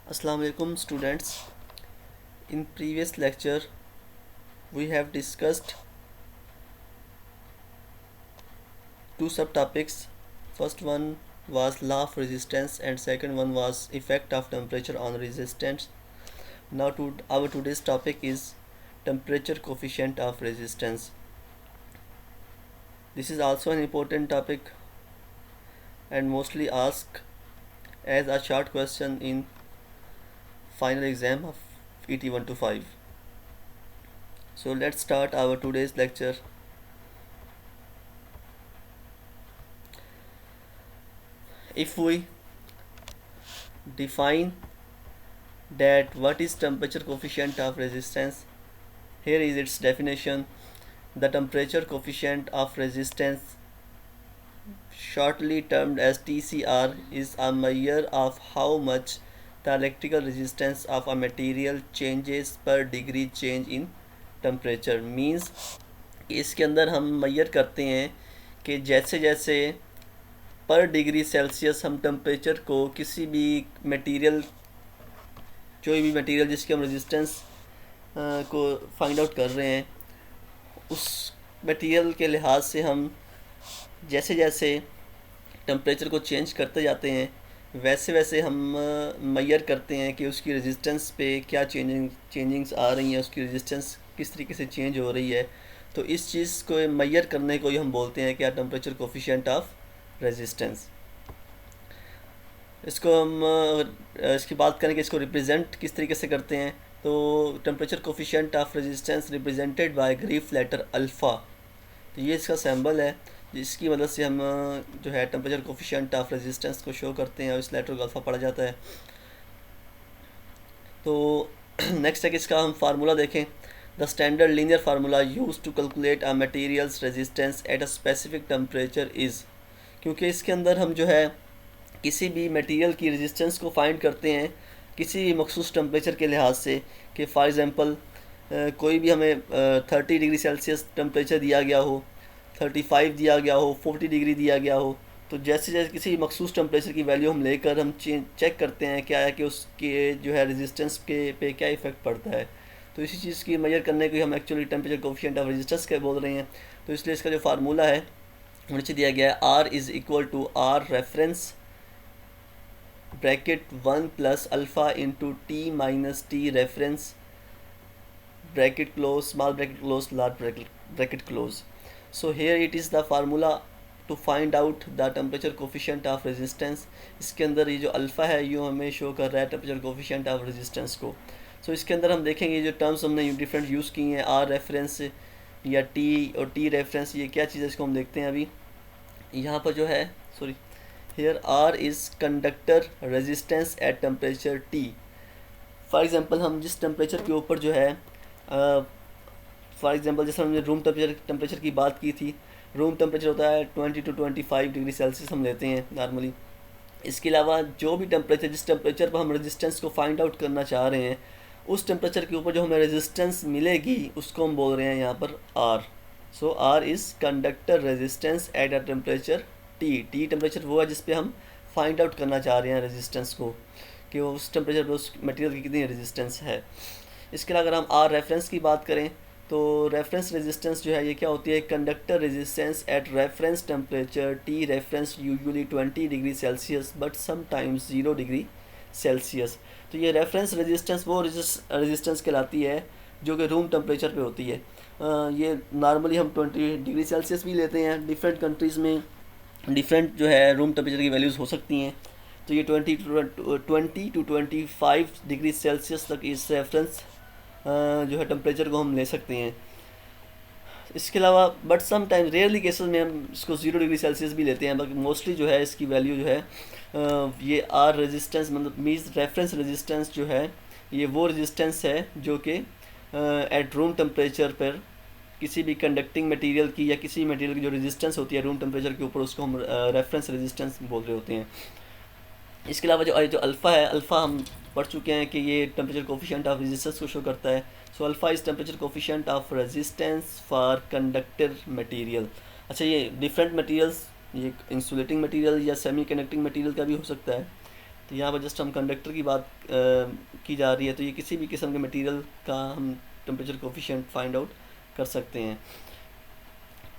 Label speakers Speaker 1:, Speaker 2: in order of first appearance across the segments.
Speaker 1: Assalamu alaikum students. In previous lecture we have discussed two subtopics. First one was law of resistance and second one was effect of temperature on resistance. Now our today's topic is temperature coefficient of resistance. This is also an important topic and mostly asked as a short question in final exam of ET 125. So let's start our today's lecture. If we define that what is temperature coefficient of resistance, here is its definition. The temperature coefficient of resistance, shortly termed as TCR, is a measure of how much the electrical resistance of a material changes per degree change in temperature. Means इसके अंदर हम major करते हैं कि जैसे जैसे पर degree Celsius हम टेम्परेचर को किसी भी मटेरियल, कोई भी मटेरियल जिसकी हम रेजिस्टेंस को फाइंड आउट कर रहे हैं, उस मटेरियल के लिहाज से हम जैसे जैसे टेम्परेचर को चेंज करते जाते हैं वैसे वैसे हम मेजर करते हैं कि उसकी रेजिस्टेंस पे क्या चेंजिंग्स आ रही हैं, उसकी रेजिस्टेंस किस तरीके से चेंज हो रही है। तो इस चीज़ को मेजर करने को ही हम बोलते हैं क्या, टेम्परेचर कोफिशिएंट ऑफ रेजिस्टेंस। इसको हम इसकी बात करें कि इसको रिप्रेजेंट किस तरीके से करते हैं, तो temperature coefficient of resistance represented by Greek letter alpha. तो ये इसका सिंबल है जिसकी मदद से हम जो है टेम्परेचर कोफिशिएंट ऑफ रेजिस्टेंस को शो करते हैं और इस लेटर को अल्फ़ा पढ़ा जाता है। तो नेक्स्ट है कि इसका हम फार्मूला देखें। The standard linear formula use to calculate a materials resistance at a specific temperature is, क्योंकि इसके अंदर हम जो है किसी भी मटेरियल की रेजिस्टेंस को फाइंड करते हैं किसी भी मखसूस टेम्परेचर के लिहाज से, कि फॉर एग्ज़ाम्पल कोई भी हमें 30 डिग्री सेल्सियस टेम्परेचर दिया गया हो, 35 दिया गया हो, 40 डिग्री दिया गया हो, तो जैसे जैसे किसी मखसूस टेम्परेचर की वैल्यू हम लेकर हम चेक करते हैं क्या है कि उसके जो है रेजिस्टेंस के पे क्या इफ़ेक्ट पड़ता है। तो इसी चीज़ की मेजर करने को हम actually temperature coefficient of resistance के बोल रहे हैं। तो इसलिए इसका जो फार्मूला है नीचे दिया गया है, R is equal to R reference bracket 1 plus alpha into T minus T reference bracket close, small bracket close, large bracket close. So here it is the formula to find out the temperature coefficient of resistance. इसके अंदर ये जो alpha है यूँ हमें show कर रहा है temperature coefficient of resistance को। So इसके अंदर हम देखेंगे जो टर्म्स हमने डिफरेंट यूज़ की हैं, आर रेफरेंस या टी और टी रेफरेंस, ये क्या चीज़ है इसको हम देखते हैं अभी। यहाँ पर जो है here R is conductor resistance at temperature T। For example हम जिस टेम्परेचर के ऊपर जो है फॉर एग्ज़ाम्पल जैसे हमने रूम टेम्परेचर की बात की थी, रूम टेम्परेचर होता है 20 to 25 डिग्री सेल्सियस हम लेते हैं नॉर्मली। इसके अलावा जो भी टेम्परेचर, जिस टेम्परेचर पर हम रेजिस्टेंस को फाइंड आउट करना चाह रहे हैं, उस टेम्परेचर के ऊपर जो हमें रेजिस्टेंस मिलेगी उसको हम बोल रहे हैं यहाँ पर R. So R is conductor resistance at a temperature T. T temperature वो है जिस पे हम फाइंड आउट करना चाह रहे हैं रेजिस्टेंस को, कि वो उस टेम्परेचर पर उस मटेरियल की कितनी रेजिस्टेंस है। इसके अलावा अगर हम आर रेफरेंस की बात करें तो रेफरेंस रेजिस्टेंस जो है ये क्या होती है, conductor resistance eight reference temperature T reference usually 20 degree Celsius but sometimes 0 degree Celsius. तो ये रेफरेंस रेजिस्टेंस वो रेजिस्टेंस कहलाती है जो कि रूम टेम्परेचर पे होती है। ये नॉर्मली हम 20 डिग्री सेल्सियस भी लेते हैं, डिफरेंट कंट्रीज़ में डिफरेंट जो है रूम टेम्परेचर की वैल्यूज़ हो सकती हैं। तो ये 20 to 25 डिग्री सेल्सियस तक इस रेफरेंस जो है टेम्परेचर को हम ले सकते हैं। इसके अलावा but some time rarely cases में हम इसको 0 डिग्री सेल्सियस भी लेते हैं, बाकी मोस्टली जो है इसकी वैल्यू जो है ये आर रेजिस्टेंस मतलब मीन्स रेफरेंस रेजिस्टेंस जो है ये वो रेजिस्टेंस है जो कि एट रूम टेम्परेचर पर किसी भी कंडक्टिंग मटेरियल की या किसी मटेरियल की जो रेजिस्टेंस होती है रूम टेम्परेचर के ऊपर, उसको हम रेफरेंस रेजिस्टेंस बोल रहे होते हैं। इसके अलावा जो अल्फ़ा है, अल्फ़ा हम पढ़ चुके हैं कि ये टेम्परेचर कोफिशिएंट ऑफ रेजिस्टेंस को शो करता है। सो alpha is temperature coefficient of resistance for conductor material. अच्छा, ये डिफरेंट मटेरियल्स, ये इंसुलेटिंग मटेरियल या सेमी कंडक्टिंग मटेरियल का भी हो सकता है। तो यहाँ पर जस्ट हम कंडक्टर की बात की जा रही है, तो ये किसी भी किस्म के मटेरियल का हम टेम्परेचर कोफिशिएंट फाइंड आउट कर सकते हैं।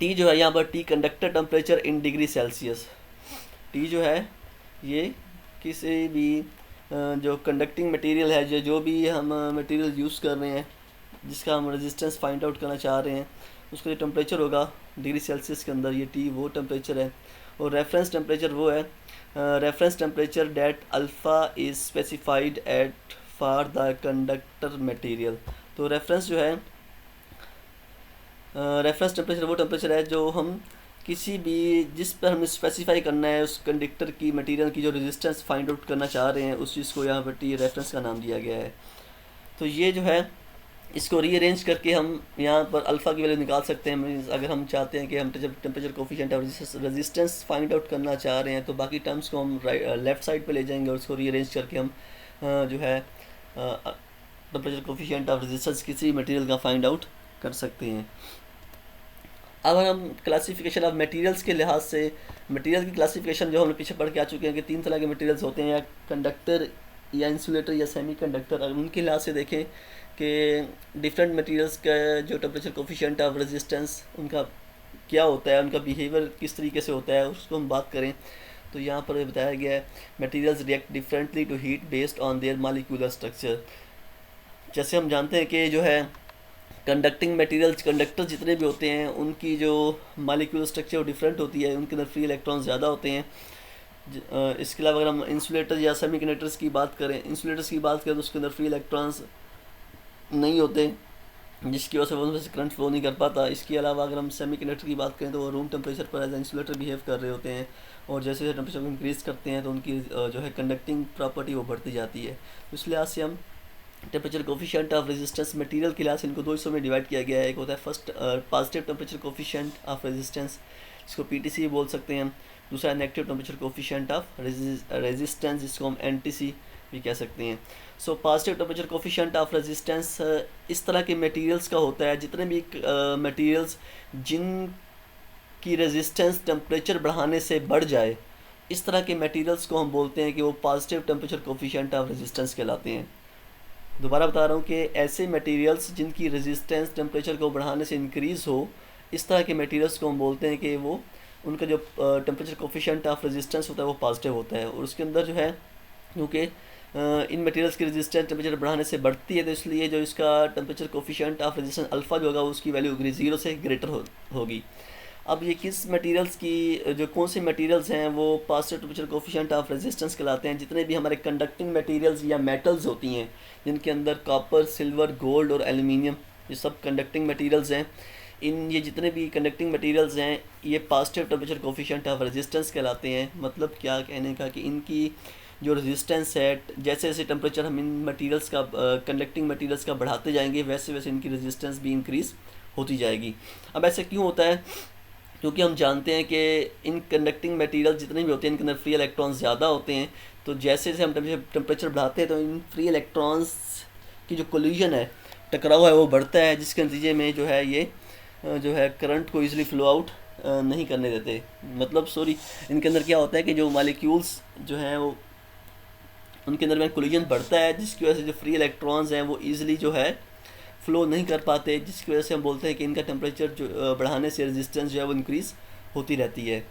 Speaker 1: टी जो है यहाँ पर T conductor temperature in degree Celsius. T जो है ये किसी भी जो कंडक्टिंग मटेरियल है, जो भी हम मटेरियल यूज़ कर रहे हैं, जिसका हम रेजिस्टेंस फाइंड आउट करना चाह रहे हैं, उसका जो टेम्परेचर होगा डिग्री सेल्सियस के अंदर, ये टी वो टेम्परेचर है। और रेफरेंस टेम्परेचर वो है reference temperature that alpha is specified at for the conductor material. तो रेफरेंस जो है रेफरेंस टेम्परेचर वो टेम्परेचर है जो हम किसी भी जिस पर हमें स्पेसिफाई करना है उस कंडक्टर की मटेरियल की जो रेजिस्टेंस फाइंड आउट करना चाह रहे हैं, उस चीज़ को यहाँ पर टी रेफरेंस का नाम दिया गया है। तो ये जो है इसको रीअरेंज करके हम यहाँ पर अल्फ़ा की वैल्यू निकाल सकते हैं। मीन्स अगर हम चाहते हैं कि हम जब टेम्परेचर कोफिशिएंट और रेजिस्टेंस फाइंड आउट करना चाह रहे हैं, तो बाकी टर्म्स को हम लेफ़्ट साइड पे ले जाएंगे और उसको रीअरेंज करके हम जो है टेम्परेचर कोफिशिएंट ऑफ रेजिस्टेंस किसी मटेरियल का फाइंड आउट कर सकते हैं। अब हम क्लासिफिकेशन ऑफ मटेरियल्स के लिहाज से मटेरियल की क्लासिफिकेशन जो हम पीछे पढ़ के आ चुके हैं कि 3 तरह के मटेरियल्स होते हैं, या कंडक्टर या इंसुलेटर या सेमी कंडक्टर। अगर उनके लिहाज से देखें कि डिफरेंट मटेरियल्स का जो टेम्परेचर कोफिशिएंट ऑफ रेजिस्टेंस उनका क्या होता है, उनका बिहेवियर किस तरीके से होता है, उसको हम बात करें तो यहाँ पर बताया गया है materials react differently to heat based on their molecular structure. जैसे हम जानते हैं कि जो है कंडक्टिंग मटेरियल्स कंडक्टर जितने भी होते हैं उनकी जो मॉलिक्यूलर स्ट्रक्चर डिफरेंट होती है, उनके अंदर फ्री इलेक्ट्रॉन्स ज़्यादा होते हैं। इसके अलावा अगर हम इंसुलेटर या सेमी कंडक्टर्स की बात करें तो उसके अंदर फ्री इलेक्ट्रॉन्स नहीं होते, जिसकी वजह से उनमें से करंट फ्लो नहीं कर पाता। इसके अलावा अगर हम सेमी कंडक्टर की बात करें तो वो रूम टेम्परेचर पर एज इंसुलेटर बिहेव कर रहे होते हैं, और जैसे जैसे टेम्परेचर को इंक्रीज़ करते हैं तो उनकी जो है कंडक्टिंग प्रॉपर्टी वो बढ़ती जाती है। तो इस लिहाज से हम temperature coefficient of resistance material के लिहाज से इनको दो हिस्सों में डिवाइड किया गया है। एक होता है first positive temperature coefficient of resistance, जिसको पीटीसी बोल सकते हैं। दूसरा negative temperature coefficient of resistance, जिसको हम एनटीसी भी कह सकते हैं। So positive temperature coefficient of resistance इस तरह के मटेरियल्स का होता है, जितने भी मटेरियल्स जिनकी रेजिस्टेंस टेम्परेचर बढ़ाने से बढ़ जाए, इस तरह के मटेरियल्स को हम बोलते हैं कि वो positive temperature coefficient of resistance कहलाते हैं। दोबारा बता रहा हूँ कि ऐसे मटेरियल्स जिनकी रेजिस्टेंस टेम्परेचर को बढ़ाने से इंक्रीज़ हो, इस तरह के मटेरियल्स को हम बोलते हैं कि वो उनका जो टेम्परेचर कोफिशिएंट ऑफ रेजिस्टेंस होता है वो पॉजिटिव होता है। और उसके अंदर जो है क्योंकि इन मटेरियल्स की रेजिस्टेंस टेम्परेचर बढ़ाने से बढ़ती है, तो इसलिए जो इसका temperature coefficient of resistance alpha जो होगा उसकी वैल्यू 0 से ग्रेटर होगी। अब ये किस मटेरियल्स की जो कौन से मटेरियल्स हैं वो positive temperature coefficient of resistance कहलाते हैं। जितने भी हमारे कंडक्टिंग मटेरियल्स या मेटल्स होती हैं, जिनके अंदर कॉपर, सिल्वर, गोल्ड और एल्युमिनियम, ये सब कंडक्टिंग मटेरियल्स हैं। ये जितने भी कंडक्टिंग मटेरियल्स हैं ये positive temperature coefficient of resistance कहलाते हैं। मतलब क्या कहने का कि इनकी जो रेजिस्टेंस है, जैसे जैसे टेम्परेचर हम इन मटेरियल्स का कंडक्टिंग मटेरियल्स का बढ़ाते जाएंगे, वैसे वैसे इनकी रेजिस्टेंस भी इंक्रीज़ होती जाएगी। अब ऐसे क्यों होता है? क्योंकि हम जानते हैं कि इन कंडक्टिंग मटेरियल जितने भी होते हैं इनके अंदर फ्री इलेक्ट्रॉन्स ज़्यादा होते हैं। तो जैसे जैसे हम टेम्परेचर बढ़ाते हैं तो इन फ्री इलेक्ट्रॉन्स की जो कोलिजन है, टकराव है, वो बढ़ता है, जिसके नतीजे में जो है ये जो है करंट को ईजिली फ्लो आउट नहीं करने देते। मतलब इनके अंदर क्या होता है कि जो मॉलिक्यूल्स जो हैं वो उनके अंदर में कोलिजन बढ़ता है, जिसकी वजह से जो फ्री इलेक्ट्रॉन्स हैं वो ईजिली जो है फ्लो नहीं कर पाते, जिसकी वजह से हम बोलते हैं कि इनका टेम्परेचर जो बढ़ाने से रेजिस्टेंस जो है वो इंक्रीज़ होती रहती है।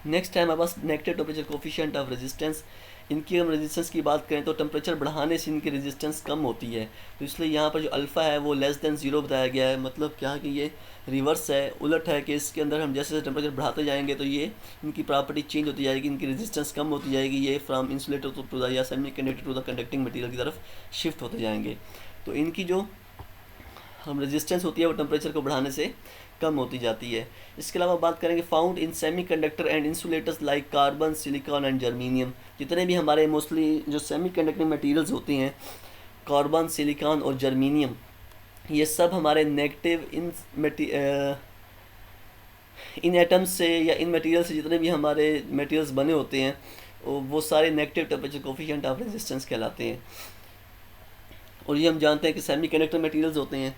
Speaker 1: नेक्स्ट टाइम हमारे पास negative temperature coefficient of resistance. इनकी हम रेजिस्टेंस की बात करें तो टेम्परेचर बढ़ाने से इनकी रेजिस्टेंस कम होती है, तो इसलिए यहाँ पर जो अल्फ़ा है वो लेस देन 0 बताया गया है। मतलब क्या कि ये रिवर्स है, उलट है कि इसके अंदर हम जैसे जैसे टेम्परेचर बढ़ाते जाएंगे तो ये इनकी प्रॉपर्टी चेंज होती जाएगी, इनकी रेजिस्टेंस कम होती जाएगी, ये फ्राम इंसुलेटर टू द या semi conductor to the conducting material की तरफ शिफ्ट होते जाएंगे। तो इनकी जो हम रेजिस्टेंस होती है वो टेम्परेचर को बढ़ाने से कम होती जाती है। इसके अलावा बात करेंगे found in semi conductor and insulators like carbon, silicon and germanium. जितने भी हमारे मोस्टली जो सेमी कंडक्टिंग मटेरियल्स होते हैं, कार्बन, सिलिकॉन और जर्मीनियम, ये सब हमारे नेगेटिव इन एटम्स से या इन मटेरियल से जितने भी हमारे मटेरियल्स बने होते हैं वो सारे negative temperature coefficient of resistance कहलाते हैं। और ये हम जानते हैं कि सेमी कंडक्टर मटेरियल्स होते हैं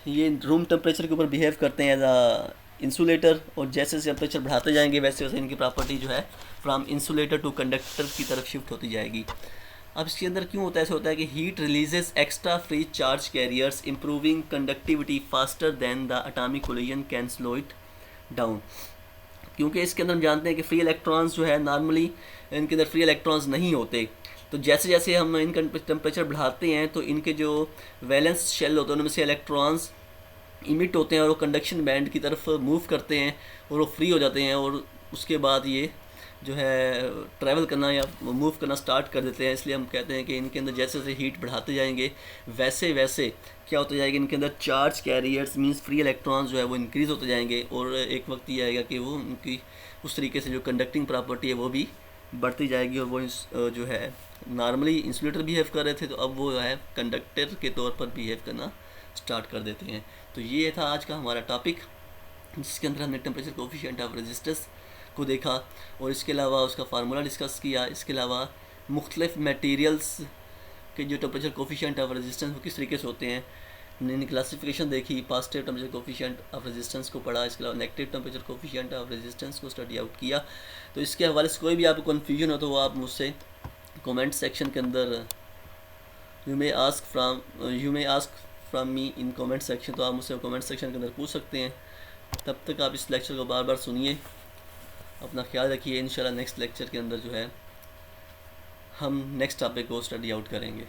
Speaker 1: ये रूम टेम्परेचर के ऊपर बिहेव करते हैं एज अ इंसुलेटर, और जैसे जैसे टेम्परेचर बढ़ाते जाएंगे वैसे वैसे इनकी प्रॉपर्टी जो है फ्रॉम इंसुलेटर टू कंडक्टर की तरफ शिफ्ट होती जाएगी। अब इसके अंदर क्यों होता है, ऐसा होता है कि heat releases extra free charge carriers improving conductivity faster than the atomic collision can slow it down. क्योंकि इसके अंदर हम जानते हैं कि फ्री इलेक्ट्रॉन्स जो है नॉर्मली इनके अंदर फ्री इलेक्ट्रॉन्स नहीं होते, तो जैसे जैसे हम इनका टेम्परेचर बढ़ाते हैं तो इनके जो वैलेंस शेल होते हैं उनमें से इलेक्ट्रॉन्स इमिट होते हैं और वो कंडक्शन बैंड की तरफ मूव करते हैं और वो फ्री हो जाते हैं, और उसके बाद ये जो है ट्रैवल करना या मूव करना स्टार्ट कर देते हैं। इसलिए हम कहते हैं कि इनके अंदर जैसे जैसे हीट बढ़ाते जाएंगे वैसे वैसे क्या होता जाएगा, इनके अंदर charge carriers means free electrons जो है वो इंक्रीज़ होते जाएंगे, और एक वक्त ये आएगा कि वो उनकी उस तरीके से जो कंडक्टिंग प्रॉपर्टी है वो भी बढ़ती जाएगी, और वो जो है नॉर्मली इंसुलेटर बिहेव कर रहे थे तो अब वो है कंडक्टर के तौर पर बिहेव करना स्टार्ट कर देते हैं। तो ये था आज का हमारा टॉपिक, जिसके अंदर हमने टेम्परेचर कोफिशिएंट ऑफ रेजिस्टेंस को देखा और इसके अलावा उसका फार्मूला डिस्कस किया। इसके अलावा मुख्तलिफ मटेरियल्स के जो टेम्परेचर कोफिशिएंट ऑफ रेजिस्टेंस वो किस तरीके से होते हैं, हमने क्लासिफिकेशन देखी, positive temperature coefficient of resistance को पढ़ा, इसके अलावा negative temperature coefficient of resistance को स्टडी आउट किया। तो इसके हवाले से कोई भी आपको कन्फ्यूजन हो तो वो आप मुझसे कमेंट सेक्शन के अंदर you may ask from me in comment section, तो आप मुझसे कमेंट सेक्शन के अंदर पूछ सकते हैं। तब तक आप इस लेक्चर को बार बार सुनिए, अपना ख्याल रखिए। इंशाल्लाह नेक्स्ट लेक्चर के अंदर जो है हम नेक्स्ट टॉपिक को स्टडी आउट करेंगे।